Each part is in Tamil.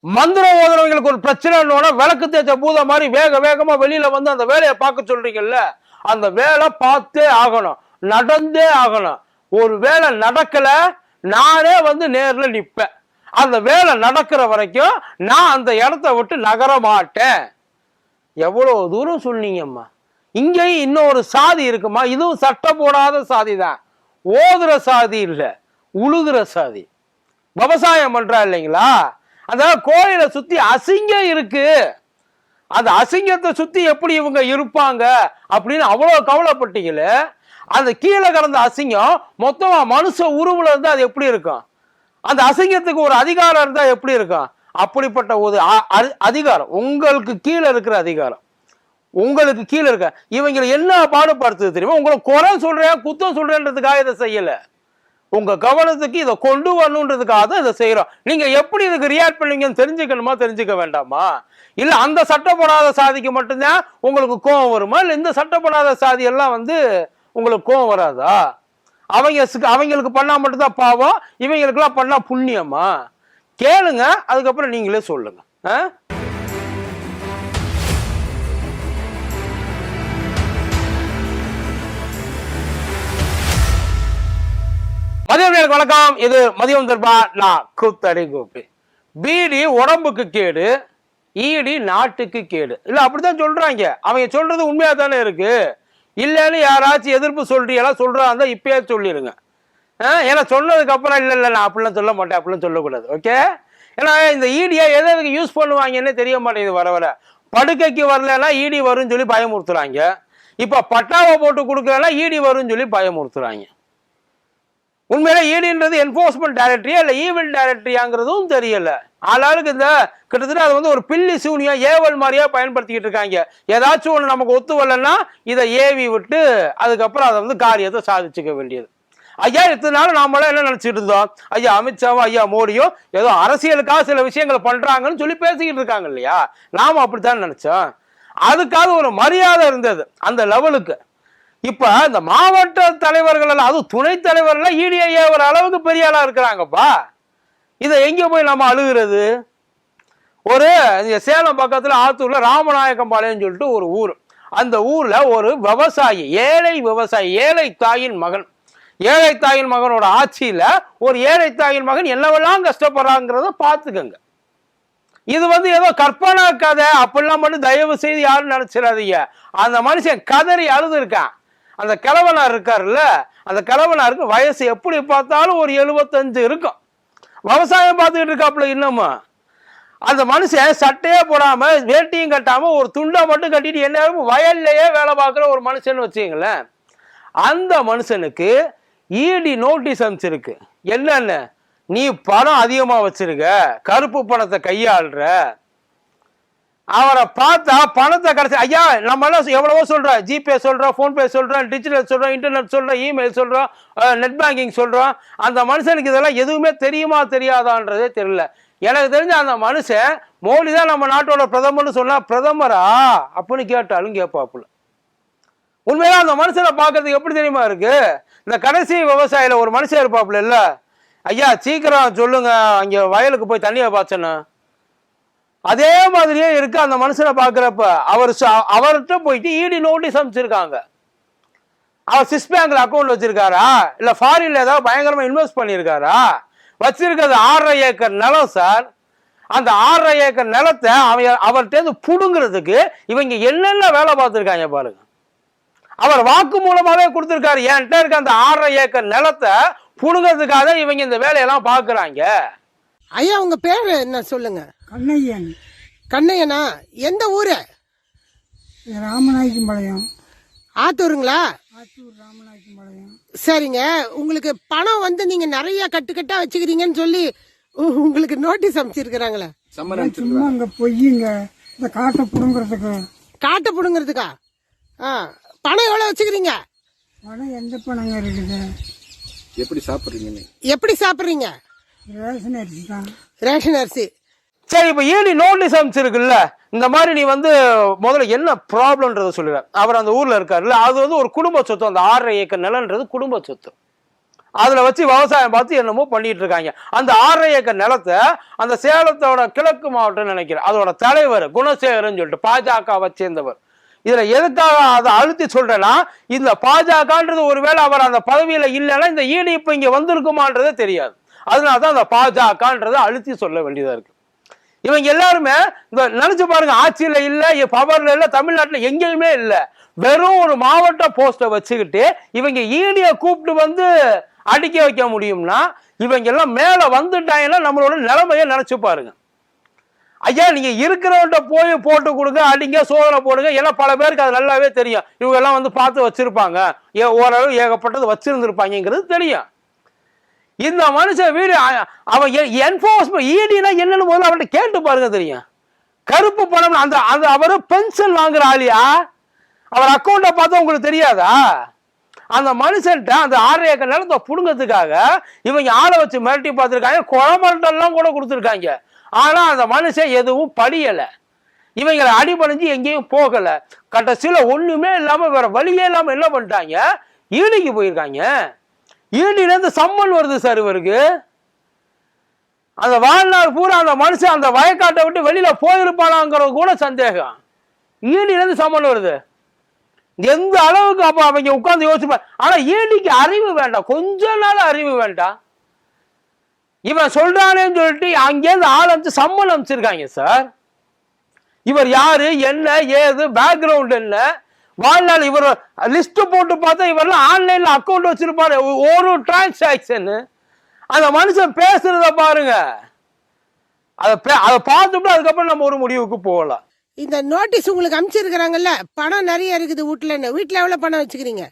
மந்திரம் ஓதுறவங்களுக்கு ஒரு பிரச்சனைனோட விளக்கு தேய்ச்ச பூத மாதிரி வேக வேகமா வெளியில வந்து அந்த வேலையை பார்க்க சொல்றீங்கல்ல, அந்த வேலை பார்த்தே ஆகணும், நடந்தே ஆகணும். ஒரு வேலை நடக்கல, நானே வந்து நேர்ல நிப்பேன். அந்த வேலை நடக்கிற வரைக்கும் நான் அந்த இடத்த விட்டு நகர மாட்டேன். எவ்வளவு தூரம் சொன்னீங்கம்மா. இங்கேயும் இன்னொரு சாதி இருக்குமா, இதுவும் சட்டம் போடாத சாதி தான். ஓதுற சாதி இல்ல, உழுகுற சாதி. விவசாயம் பண்றா இல்லைங்களா, அந்த கோயிலை சுத்தி அசிங்கம் இருக்கு. அந்த அசிங்கத்தை சுத்தி எப்படி இவங்க இருப்பாங்க அப்படின்னு அவ்வளவு கவலைப்பட்டீங்களே. அந்த கீழே கிடந்த அசிங்கம் மொத்தமா மனுஷ உருவுல இருந்தா அது எப்படி இருக்கும்? அந்த அசிங்கத்துக்கு ஒரு அதிகாரம் இருந்தா எப்படி இருக்கும்? அப்படிப்பட்ட ஒரு அதிகாரம் உங்களுக்கு கீழே இருக்கிற அதிகாரம், உங்களுக்கு கீழே இருக்க இவங்களை என்ன பாடுபடுத்துது தெரியுமா? உங்களை குறை சொல்றேன் குத்தம் சொல்றேன்றதுக்காக இதை செய்யல, உங்க கவனத்துக்கு இதை கொண்டு வரணுன்றதுக்காக தான் இதை செய்யறோம். நீங்க எப்படி இதுக்கு ரியாக்ட் பண்ணுவீங்கன்னு தெரிஞ்சுக்கணுமா, தெரிஞ்சுக்க வேண்டாமா? இல்ல அந்த சட்டப்படாத சாதிக்கு மட்டும்தான் உங்களுக்கு கோபம் வருமா, இல்ல இந்த சட்டப்படாத சாதி எல்லாம் வந்து உங்களுக்கு கோபம் வராதா? அவங்களுக்கு பண்ணா மட்டும்தான் பாவம், இவங்களுக்கு எல்லாம் பண்ணா புண்ணியமா? கேளுங்க, அதுக்கப்புறம் நீங்களே சொல்லுங்க. மதியம் நேரம் வணக்கம். இது மதியம் தர்பா. நான் கூத்தடி கோப்பி. பீடி உடம்புக்கு கேடு, ஈடி நாட்டுக்கு கேடு. இல்ல அப்படித்தான் சொல்றாங்க. அவங்க சொல்றது உண்மையா தானே இருக்கு. இல்லன்னு யாராச்சும் எதிர்ப்பு சொல்றீங்களா, சொல்றாங்க இப்பயே சொல்லிருங்க. ஏன்னா சொன்னதுக்கு அப்புறம் இல்ல நான் அப்படிலாம் சொல்ல மாட்டேன், அப்படிலாம் சொல்லக்கூடாது. ஓகே? ஏன்னா இந்த ஈடியை எதுக்கு யூஸ் பண்ணுவாங்கன்னு தெரிய மாட்டேங்குது. வர வர படுக்கைக்கு வரலன்னா ஈடி வரும்னு சொல்லி பயமுறுத்துறாங்க. இப்ப பட்டாவை போட்டு கொடுக்கலன்னா ஈடி வரும்னு சொல்லி பயமுறுத்துறாங்க. உண்மையில ஈடின்றது என்போர்ஸ்மெண்ட் டைரக்டரியா இல்ல ஈவில் டைரக்டரியாங்கிறதும் தெரியல. ஆளாளுக்கு இந்த கிட்டத்தட்ட அது வந்து ஒரு பில்லி சூனியா ஏவல் மாதிரியா பயன்படுத்திக்கிட்டு இருக்காங்க. ஏதாச்சும் ஒண்ணு நமக்கு ஒத்து வரலன்னா இதை ஏவி விட்டு அதுக்கப்புறம் அதை வந்து காரியத்தை சாதிச்சுக்க வேண்டியது. ஐயா இத்தனை நாள் நாமெல்லாம் என்ன நினைச்சிட்டு இருந்தோம், ஐயா அமித்ஷாவும் ஐயா மோடியும் ஏதோ அரசியலுக்காக சில விஷயங்களை பண்றாங்கன்னு சொல்லி பேசிக்கிட்டு இருக்காங்க இல்லையா, நாம அப்படித்தான் நினைச்சோம். அதுக்காக ஒரு மரியாதை இருந்தது அந்த லெவலுக்கு. இப்ப இந்த மாவட்ட தலைவர்கள் எல்லாம், அதுவும் துணை தலைவர்கள் ஈடிஐ ஒரு அளவுக்கு பெரிய ஆளா இருக்கிறாங்கப்பா. இதை எங்க போய் நம்ம அழுகிறது? ஒரு சேலம் பக்கத்துல ஆத்தூர்ல ராமநாயக்கம்பாளையம் சொல்லிட்டு ஒரு ஊர். அந்த ஊர்ல ஒரு விவசாயி, ஏழை விவசாயி, ஏழை தாயின் மகன். ஏழை தாயின் மகனோட ஆட்சியில ஒரு ஏழை தாயின் மகன் என்னவெல்லாம் கஷ்டப்படுறாங்கிறத பாத்துக்கங்க. இது வந்து ஏதோ கற்பனை கதை அப்படிலாம் மட்டும் தயவு செய்து யாரும் நினைச்சிடாதீங்க. அந்த மனுஷன் கதறி அழுது இருக்கான். அந்த கிழவனார் இருக்காருல்ல, அந்த கிழவனாருக்கு வயசு எப்படி பார்த்தாலும் ஒரு 75 இருக்கும். விவசாயம் பார்த்துக்கிட்டு இருக்காப்புல இன்னமும். அந்த மனுஷன் சட்டையே போடாம வேட்டியும் கட்டாம ஒரு துண்டை மட்டும் கட்டிட்டு என்ன வயல்லையே வேலை பார்க்குற ஒரு மனுஷன் வச்சுங்களேன். அந்த மனுஷனுக்கு ஈடி நோட்டீஸ் அனுப்பிச்சிருக்கு. என்னன்னு, நீ பணம் அதிகமா வச்சிருக்க, கருப்பு பணத்தை கையாளுற. அவரை பார்த்தா பணத்தை கிடைச்சி, ஐயா நம்ம எல்லாம் எவ்வளவோ சொல்றோம், ஜிபே சொல்றோம், போன்பே சொல்றோம், டிஜிட்டல் சொல்றோம், இன்டர்நெட் சொல்றோம், இமெயில் சொல்றோம், நெட் பேங்கிங் சொல்றோம். அந்த மனுஷனுக்கு இதெல்லாம் எதுவுமே தெரியுமா தெரியாதான்றதே தெரியல. எனக்கு தெரிஞ்ச அந்த மனுஷன் மோடி தான் நம்ம நாட்டோட பிரதமர்னு சொன்னா பிரதமரா அப்படின்னு கேட்டாலும் கேட்பாப்புல. உண்மையில அந்த மனுஷனை பார்க்கறதுக்கு எப்படி தெரியுமா இருக்கு? இந்த கடைசி விவசாயில ஒரு மனுஷன் இருப்பாப்புல இல்ல, ஐயா சீக்கிரம் சொல்லுங்க அங்க வயலுக்கு போய் தண்ணியை பாய்ச்சனா, அதே மாதிரியே இருக்கு அந்த மனுஷனை பாக்குறப்ப. அவர்கிட்ட போயிட்டு ஈடி நோட்டீஸ் அனுப்பிச்சிருக்காங்க. அவர் சிஸ் பேங்க்ல அக்கௌண்ட் வச்சிருக்காரா, இல்ல ஃபாரின்ல ஏதாவது பயங்கரமா இன்வெஸ்ட் பண்ணிருக்காரா? வச்சிருக்கிறது 6.5 ஏக்கர் நிலம் சார். அந்த 6.5 ஏக்கர் நிலத்தை அவர்கிட்ட புடுங்கிறதுக்கு இவங்க என்னென்ன வேலை பார்த்திருக்காங்க பாருங்க. அவர் வாக்கு மூலமாவே கொடுத்திருக்காரு, என்கிட்ட இருக்க அந்த 6.5 ஏக்கர் நிலத்தை புடுங்கிறதுக்காக இவங்க இந்த வேலையெல்லாம் பாக்குறாங்க. ஐயா உங்க பேரு என்ன சொல்லுங்க? கண்ணையன். கண்ணையனா? எந்த ஊரு? ராமநாயக்கம்பாளையம். ஆத்தூருங்களா? ஆத்தூர் ராமநாயக்கம்பாளையம். சரிங்க. உங்களுக்கு பணம் வந்து நீங்க நிறைய கட்டுக்கட்டா வச்சுக்கிறீங்கன்னு சொல்லி உங்களுக்கு நோட்டீஸ் அமைச்சிருக்கிறாங்களே. சும்மா இங்க பொய்யுங்க, இந்த காட்டை புடுங்கிறதுக்கு. காட்டை புடுங்கிறதுக்கா? பணம் எவ்வளவு வச்சுக்கிறீங்க? பணம் எந்த பணங்க இருக்குது? எப்படி சாப்பிடுறீங்க? எப்படி சாப்பிடுறீங்க? ரேஷன் அரிசி தான். ரேஷன் அரிசி. சரி, இப்ப ஈடி நோட்டீஸ் அனுப்பிச்சிருக்குல்ல, இந்த மாதிரி நீ வந்து முதல்ல என்ன ப்ராப்ளம்ன்றத சொல்லுற. அவர் அந்த ஊர்ல இருக்காருல்ல, அது வந்து ஒரு குடும்ப சொத்து. அந்த 6.5 ஏக்கர் நிலன்றது குடும்ப சொத்து. அதுல வச்சு விவசாயம் பார்த்து என்னமோ பண்ணிட்டு இருக்காங்க. அந்த 6.5 ஏக்கர் நிலத்தை அந்த சேலத்தோட கிழக்கு மாவட்டம் நினைக்கிறேன், அதோட தலைவர் குணசேகரன் சொல்லிட்டு பாஜகவை சேர்ந்தவர். இதுல எதுக்காக அதை அழுத்தி சொல்றேன்னா, இந்த பாஜகன்றது ஒருவேளை அவர் அந்த பதவியில இல்லைன்னா இந்த ஈடு இப்ப இங்க வந்திருக்குமான்றதே தெரியாது. அதனாலதான் அந்த பாஜகன்றதை அழுத்தி சொல்ல வேண்டியதா இருக்கு. இவங்க எல்லாருமே இந்த நினைச்சு பாருங்க, ஆட்சியில இல்ல, பவர்ல இல்ல, தமிழ்நாட்டுல எங்கேயுமே இல்ல, வெறும் ஒரு மாவட்ட போஸ்ட வச்சுக்கிட்டு இவங்க ஈடிய கூப்பிட்டு வந்து அடிக்க வைக்க முடியும்னா, இவங்க எல்லாம் மேல வந்துட்டாங்கன்னா நம்மளோட நிலைமைய நினைச்சு பாருங்க. ஐயா, நீங்க இருக்கிறவன்ட்ட போய் போட்டு கொடுங்க, அடிங்க, சோதனை போடுங்க, எல்லாம் பல பேருக்கு அது நல்லாவே தெரியும். இவங்க எல்லாம் வந்து பார்த்து வச்சிருப்பாங்க, ஓரளவு ஏகப்பட்டது வச்சிருந்திருப்பாங்கிறது தெரியும். இந்த மனுஷன் வீடு அவன் என்போர்ஸ்மெண்ட் ஈடினா என்னன்னு முதல்ல அவன்கிட்ட கேட்டு பாருங்க, தெரியும். கருப்பு பணம் அந்த அவரு பென்ஷன் வாங்குற ஆளியா? அவர் அக்கௌண்ட்டை பார்த்தா உங்களுக்கு தெரியாதா? அந்த மனுஷன்ட்ட அந்த 6.5 ஏக்கர் நிலத்தை புடுங்கிறதுக்காக இவங்க ஆளை வச்சு மிரட்டி பார்த்துருக்காங்க, குழம்பெல்லாம் கூட கொடுத்துருக்காங்க. ஆனா அந்த மனுஷன் எதுவும் படியலை, இவங்களை அடிபணிஞ்சு எங்கேயும் போகல. கடைசியில ஒண்ணுமே இல்லாம வேற வழியே இல்லாம என்ன பண்ணிட்டாங்க, ஈடிக்கு போயிருக்காங்க. ஈடில இருந்து சம்மன் வருது சார் இவருக்கு. அந்த வாழ்நாள் பூரா அந்த மனுஷன் அந்த வயக்காட்டை விட்டு வெளியில போயிருப்பானாங்கிறது கூட சந்தேகம். ஈடில இருந்து சம்மன் வருது. எந்த அளவுக்கு அப்ப அவங்க உட்கார்ந்து யோசிப்பாங்க. ஆனா ஈடிக்கு அறிவு வேண்டாம், கொஞ்ச நாள் அறிவு வேண்டாம். இவன் சொல்றானேன்னு சொல்லிட்டு அங்கேருந்து ஆள் அமைச்சு சம்மன் அமைச்சிருக்காங்க சார். இவர் யாரு, என்ன ஏது, பேக்ரவுண்ட் என்ன, வாழ்நாள் இவர் லிஸ்ட் போட்டு பார்த்தா இவரெல்லாம் ஆன்லைன்ல அக்கௌண்ட் வச்சிருப்பாரு, ஒரு டிரான்சாக்சன். அந்த மனுஷன் பேசுறத பாருங்க, அதை பார்த்துட்டு அதுக்கப்புறம் நம்ம ஒரு முடிவுக்கு போகலாம். இந்த நோட்டீஸ் உங்களுக்கு அனுப்பிச்சிருக்கிறாங்கல்ல, பணம் நிறைய இருக்குது வீட்டுல, வீட்டுல எவ்வளவு பணம் வச்சுக்கிறீங்க?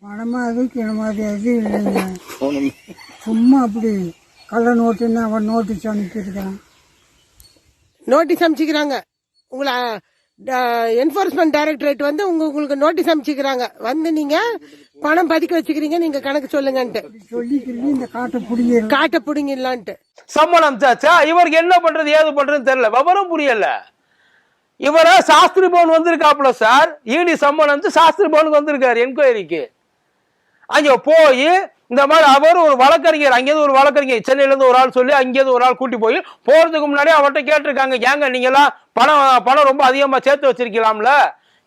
பணமா அதுக்கு மாதிரி எதுவும் இல்லைங்க, சும்மா அப்படி கள்ள நோட்டுன்னு அவன் நோட்டீஸ் அனுப்பிச்சிருக்கான். நோட்டீஸ் அனுப்பிச்சிக்கிறாங்க உங்களை, என்போர்ஸ்மெண்ட் டைரக்டரேட் வந்து உங்களுக்கு நோட்டீஸ் அனுப்பிச்சிக்கிறாங்க, வந்து நீங்க பணம் பதுக்கி வச்சுக்கிறீங்க, நீங்க கணக்கு சொல்லுங்கன்ட்டு சொல்லிக்கிறீங்க. இந்த காட்டை பிடிங்கிடலான்ட்டு சம்மன் அனுப்பிச்சாச்சா? இவருக்கு என்ன பண்றது ஏது பண்றதுன்னு தெரியல, விவரம் புரியல. இவர சாஸ்திரி பவன் வந்திருக்காப்புல சார், ஈடி சம்மன் அனுப்பிச்சு சாஸ்திரி பவனுக்கு வந்திருக்காரு என்கொயரிக்கு. அங்க போய் இந்த மாதிரி அவர் ஒரு வழக்கறிஞர், அங்கேயிருந்து ஒரு வழக்கறிஞர் சென்னையில இருந்து ஒரு ஆள் சொல்லி அங்கேயிருந்து ஒரு ஆள் கூட்டி போய் போறதுக்கு முன்னாடி அவர்கிட்ட கேட்டிருக்காங்க, ஏங்க நீங்க எல்லாம் பணம் ரொம்ப அதிகமா சேர்த்து வச்சிருக்கலாம்ல,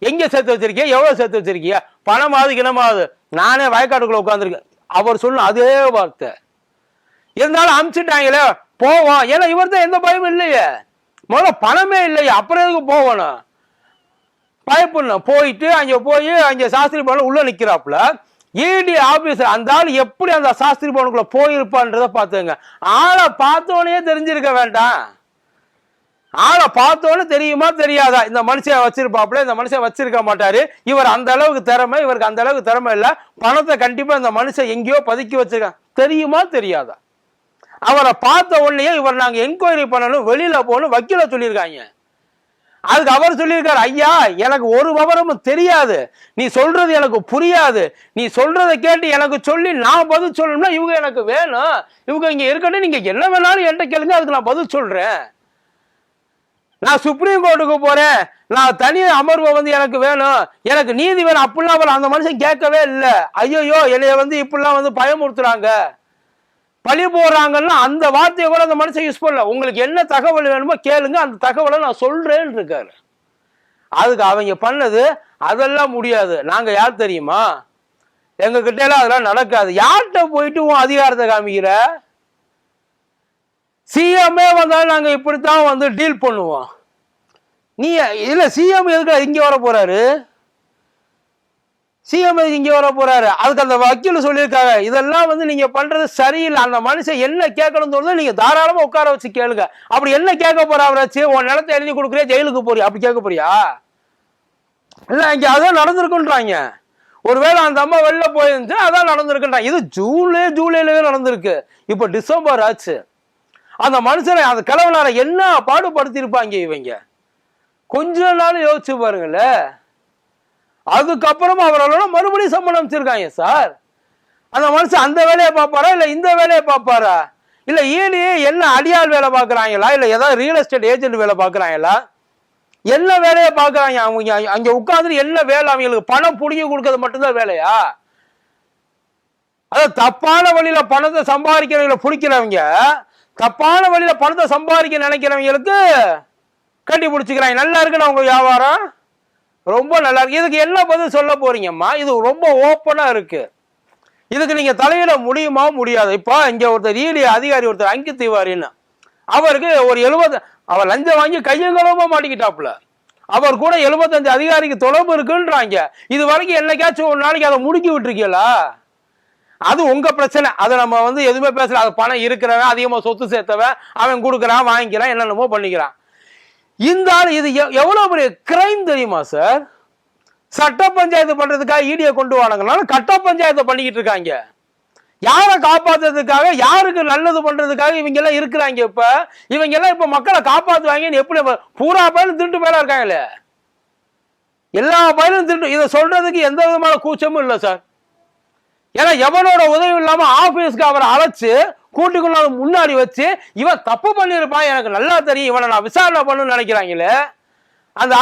எங்க சேர்த்து வச்சிருக்கீங்க, எவ்வளவு சேர்த்து வச்சிருக்கீங்க, பணமாவது கிணமாவது, நானே வயக்காட்டுக்குள்ள உட்காந்துருக்கேன். அவர் சொல்ல அதே வார்த்தை. இருந்தாலும் அனுப்பிச்சுட்டாங்களே போவோம், ஏன்னா இவர்தான் எந்த பயமும் இல்லையே, முதல்ல பணமே இல்லையே, அப்புறம் எதுக்கு போகணும், பயப்படணும். போயிட்டு அங்க சாஸ்திரி பவன் உள்ள நிக்கிறாப்புல ஈடி ஆபீசர், அந்த ஆள் எப்படி அந்த சாஸ்திரி பவனுக்குள்ள போயிருப்பான்றத பாத்துங்க. ஆளை பார்த்தோன்னே தெரிஞ்சிருக்க வேண்டாம், ஆளை பார்த்தோன்னு தெரியுமா தெரியாதா, இந்த மனுஷன் வச்சிருப்பாப்புல, இந்த மனுஷன் வச்சிருக்க மாட்டாரு, இவர் அந்த அளவுக்கு திறமை, இவருக்கு அந்த அளவுக்கு திறமை இல்ல, பணத்தை கண்டிப்பா இந்த மனுஷன் எங்கேயோ பதுக்கி வச்சிருக்கான், தெரியுமா தெரியாதா? அவரை பார்த்த உடனே இவர் நாங்க என்கொயரி பண்ணணும், வெளியில போகணும், வக்கீல சொல்லியிருக்காங்க. அதுக்கு அவர் சொல்லியிருக்காரு, ஐயா எனக்கு ஒரு விவரமும் தெரியாது, நீ சொல்றது எனக்கு புரியாது, நீ சொல்றதை கேட்டு எனக்கு சொல்லி நான் பதில் சொல்லணும்னா இவங்க எனக்கு வேணும், இவங்க இங்க இருக்கட்டும், நீங்க என்ன வேணாலும் என்கிட்ட கேளுங்க, அதுக்கு நான் பதில் சொல்றேன், நான் சுப்ரீம் கோர்ட்டுக்கு போறேன், நான் தனி அமர்வை வந்து எனக்கு வேணும், எனக்கு நீதி வேணும், அப்படிலாம் அவர் அந்த மனுஷன் கேட்கவே இல்லை. ஐயோ என்னைய வந்து இப்படிலாம் வந்து பயமுறுத்துறாங்க, பழி போடுறாங்கன்னா அந்த வார்த்தையை கூட அந்த மனுஷன் யூஸ் பண்ணல. உங்களுக்கு என்ன தகவல் வேணுமோ கேளுங்க, அந்த தகவலை நான் சொல்றேன்னு இருக்காரு. அதுக்கு அவங்க பண்ணது அதெல்லாம் முடியாது, நாங்க யார் தெரியுமா, எங்க கிட்ட எல்லாம் அதெல்லாம் நடக்காது. யார்கிட்ட போயிட்டு உன் அதிகாரத்தை காமிக்கிற, சிஎம்ஏ வந்தாலும் நாங்க இப்படித்தான் வந்து டீல் பண்ணுவோம். நீ இல்ல சிஎம் எதுக்கு இங்க வர போறாரு, சிஎம் இங்க வர போறாரு, அதுக்கு அந்த வக்கீல் சொல்லியிருக்காங்க, இதெல்லாம் வந்து நீங்க பண்றது சரியில்லை, அந்த மனுஷன் என்ன கேட்கணும்னு தோணுதோ நீங்க தாராளமா உட்கார வச்சு கேளுங்க. அப்படி என்ன கேட்க போறாச்சு, உன் நிலத்தை எழுதி கொடுக்குறியா ஜெயிலுக்கு போறியா, அப்படி கேட்க போறியா? இல்ல இங்க அதான் நடந்திருக்குன்றாங்க. ஒருவேளை அந்த அம்மா வெளில போயிருந்துச்சு, அதான் நடந்திருக்குன்றாங்க. இது ஜூலைலவே நடந்திருக்கு, இப்ப டிசம்பர் ஆச்சு. அந்த மனுஷனை அந்த கிழவனார என்ன பாடுபடுத்திருப்பாங்க இவங்க, கொஞ்ச நாள் யோசிச்சு பாருங்களேன். அதுக்கப்புறம் அவரோட மறுபடியும் சம்பளம் அமைச்சிருக்காங்க சார். அந்த மனுஷன் அந்த வேலையை பார்ப்பாரா இல்ல இந்த வேலையை பார்ப்பாரா, இல்ல ஈடியே என்ன அடியாள் வேலை பார்க்கறாங்களா, இல்ல ஏதாவது ரியல் எஸ்டேட் ஏஜென்ட் வேலை பார்க்கறாங்களா, என்ன வேலையை பார்க்கறாங்க அவங்க? அங்க உட்கார்ந்து என்ன வேலை, அவங்களுக்கு பணம் புடிங்கி கொடுக்கறது மட்டும்தான் வேலையா? அதாவது தப்பான வழியில பணத்தை சம்பாதிக்கிறவங்களை பிடிக்கிறவங்க தப்பான வழியில பணத்தை சம்பாதிக்க நினைக்கிறவங்களுக்கு கட்டி பிடிச்சிக்கிறாங்க. நல்லா இருக்குன்னு அவங்க வியாபாரம் ரொம்ப நல்லா இருக்கு. இதுக்கு என்ன பதில் சொல்ல போறீங்கம்மா? இது ரொம்ப ஓப்பனா இருக்கு. இதுக்கு நீங்க தலையிட முடியுமா? முடியாது. இப்போ இங்க ஒருத்தர் ஈடி அதிகாரி ஒருத்தர் அங்கித் திவாரின்னு, அவருக்கு ஒரு 70 அவர் லஞ்சம் வாங்கி கையங்களமா மாட்டிக்கிட்டாப்புல. அவர் கூட 75 அதிகாரிக்கு தொடர்பு இருக்குன்றாங்க. இது வரைக்கும் என்னைக்காச்சும் ஒரு நாளைக்கு அதை முடுக்கி விட்டுருக்கீங்களா? அது உங்க பிரச்சனை. அதை நம்ம எதுவுமே பேசல. அது பணம் இருக்கிறவன், அதிகமா சொத்து சேர்த்தவன், அவன் கொடுக்குறான், வாங்கிக்கிறான், என்னென்னமோ பண்ணிக்கிறான். இந்த ஆள் இது எவ்வளவு பெரிய கிரைம் தெரியுமா சார்? சட்ட பஞ்சாயத்து பண்றதுக்காக ஈடியை கொண்டு வாங்கனாலும் கட்ட பஞ்சாயத்தை பண்ணிக்கிட்டு இருக்காங்க. யாரை காப்பாத்துறதுக்காக, யாருக்கு நல்லது பண்றதுக்காக இவங்க எல்லாம் இருக்கிறாங்க. இவங்க எல்லாம் இப்ப மக்களை காப்பாத்துவாங்கன்னு எப்படி? பூரா பயிலும் திருட்டு பேரா இருக்காங்களே, எல்லா பயிலும் திருட்டு. இதை சொல்றதுக்கு எந்த விதமான கூச்சமும் இல்லை சார். ஏன்னா எவனோட உதவி இல்லாம ஆபீஸ்க்கு அவரை அழைச்சு கூட்டுக்குள்ள முன்னாடி வச்சு இவன் தப்பு பண்ணிருப்பான், எனக்கு நல்லா தெரியும், இவனை நான் விசாரணை பண்ணணும்னு நினைக்கிறாங்களே. அந்த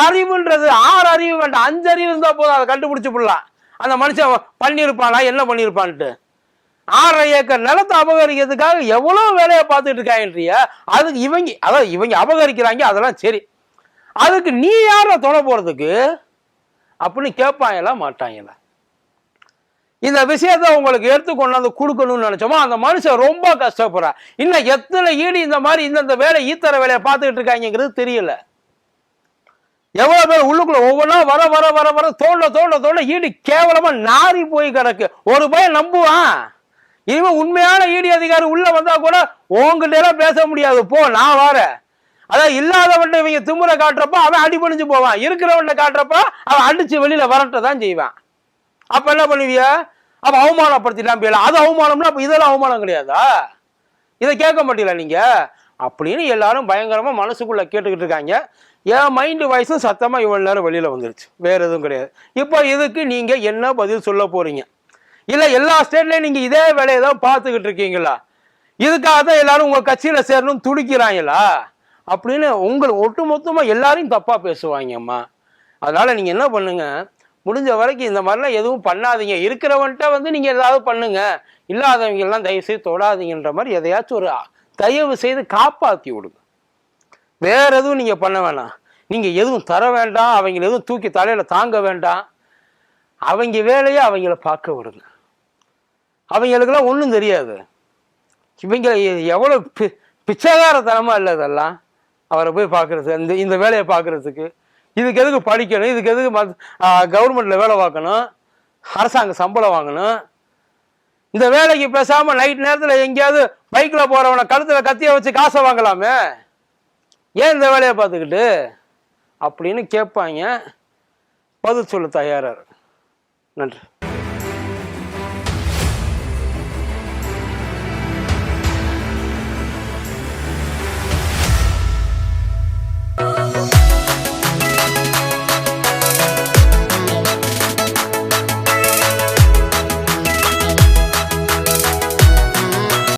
அறிவுன்றது 6 அறிவு வேண்டாம், 5 அறிவு இருந்தா போதும், அதை கண்டுபிடிச்சு போடலாம் அந்த மனுஷன் பண்ணிருப்பானா என்ன பண்ணிருப்பான்ட்டு. 6 ஏக்கர் நிலத்தை அபகரிக்கிறதுக்காக எவ்வளவு வேலையை பார்த்துட்டு இருக்காங்கன்றிய. அதுக்கு இவங்க அபகரிக்கிறாங்க, அதெல்லாம் சரி. அதுக்கு நீ யார தொலை போறதுக்கு அப்படின்னு கேட்பாங்களா மாட்டாங்களா? இந்த விஷயத்த உங்களுக்கு எடுத்து கொண்டாந்து கொடுக்கணும்னு நினைச்சோமா, அந்த மனுஷன் ரொம்ப கஷ்டப்படுறா. இன்னும் எத்தனை ஈடு இந்த மாதிரி இந்த வேலை ஈத்தர வேலையை பார்த்துக்கிட்டு இருக்காங்கிறது தெரியல. எவ்வளவு பேர் உள்ளுக்குள்ள ஒவ்வொன்றா வர வர வர வர தோண்ட தோண்ட தோண்ட ஈடு கேவலமா நாரி போய் கிடக்கு. ஒரு பையன் நம்புவான், இனிமே உண்மையான ஈடி அதிகாரி உள்ள வந்தா கூட உங்ககிட்ட எல்லாம் பேச முடியாது, போ நான் வரேன். அதான் இல்லாதவன்ட்ட இவங்க திமுறை காட்டுறப்ப அவன் அடிபணிஞ்சு போவான், இருக்கிறவன்ட்ட காட்டுறப்ப அவன் அடிச்சு வெளியில வரட்டதான் செய்வான். அப்ப என்ன பண்ணுவிய? அப்ப அவமானப்படுத்திட்டான் போயிடலாம். அது அவமானம்னா அப்ப இதெல்லாம் அவமானம் கிடையாதா? இதை கேட்க மாட்டீங்களா நீங்க? அப்படின்னு எல்லாரும் பயங்கரமா மனசுக்குள்ள கேட்டுக்கிட்டு இருக்காங்க. என் மைண்டு வாய்ஸும் சத்தமா இவ்வளவு நேரம் வெளியில வந்துருச்சு, வேற எதுவும் கிடையாது. இப்போ இதுக்கு நீங்க என்ன பதில் சொல்ல போறீங்க? இல்ல எல்லா ஸ்டேட்லயும் நீங்க இதே வேலையை தான் பார்த்துக்கிட்டு இருக்கீங்களா? இதுக்காக தான் எல்லாரும் உங்க கட்சியில சேரணும் துடிக்கிறாங்களா அப்படின்னு ஒட்டுமொத்தமா எல்லாரையும் தப்பா பேசுவாங்கம்மா. அதனால நீங்க என்ன பண்ணுங்க, முடிஞ்ச வரைக்கும் இந்த மாதிரிலாம் எதுவும் பண்ணாதீங்க. இருக்கிறவன்ட்ட நீங்க ஏதாவது பண்ணுங்க, இல்லாதவங்க எல்லாம் தயவு செய்து தொடாதீங்கன்ற மாதிரி எதையாச்சும் ஒரு தயவு செய்து காப்பாத்தி விடுங்க. வேற எதுவும் நீங்க பண்ண வேணாம். நீங்க எதுவும் தர வேண்டாம், அவங்களை எதுவும் தூக்கி தலையில தாங்க வேண்டாம். அவங்க வேலையை அவங்கள பார்க்க விடுங்க. அவங்களுக்கெல்லாம் ஒன்றும் தெரியாது. இவங்க எவ்வளவு பிச்சைக்காரத்தனமா இல்லை இதெல்லாம், அவரை போய் பார்க்கறது, இந்த வேலையை பார்க்கறதுக்கு. இதுக்கு எதுக்கு படிக்கணும், இதுக்கு எதுக்கு கவர்மெண்ட்ல வேலை பார்க்கணும், அரசாங்க சம்பளம் வாங்கணும்? இந்த வேலைக்கு பேசாம நைட் நேரத்தில் எங்கேயாவது பைக்ல போறவனை கழுத்துல கத்திய வச்சு காசை வாங்கலாமே, ஏன் இந்த வேலையை பார்த்துக்கிட்டு அப்படின்னு கேட்பாங்க. பதில் சொல்ல தயாரா இருக்கு. நன்றி.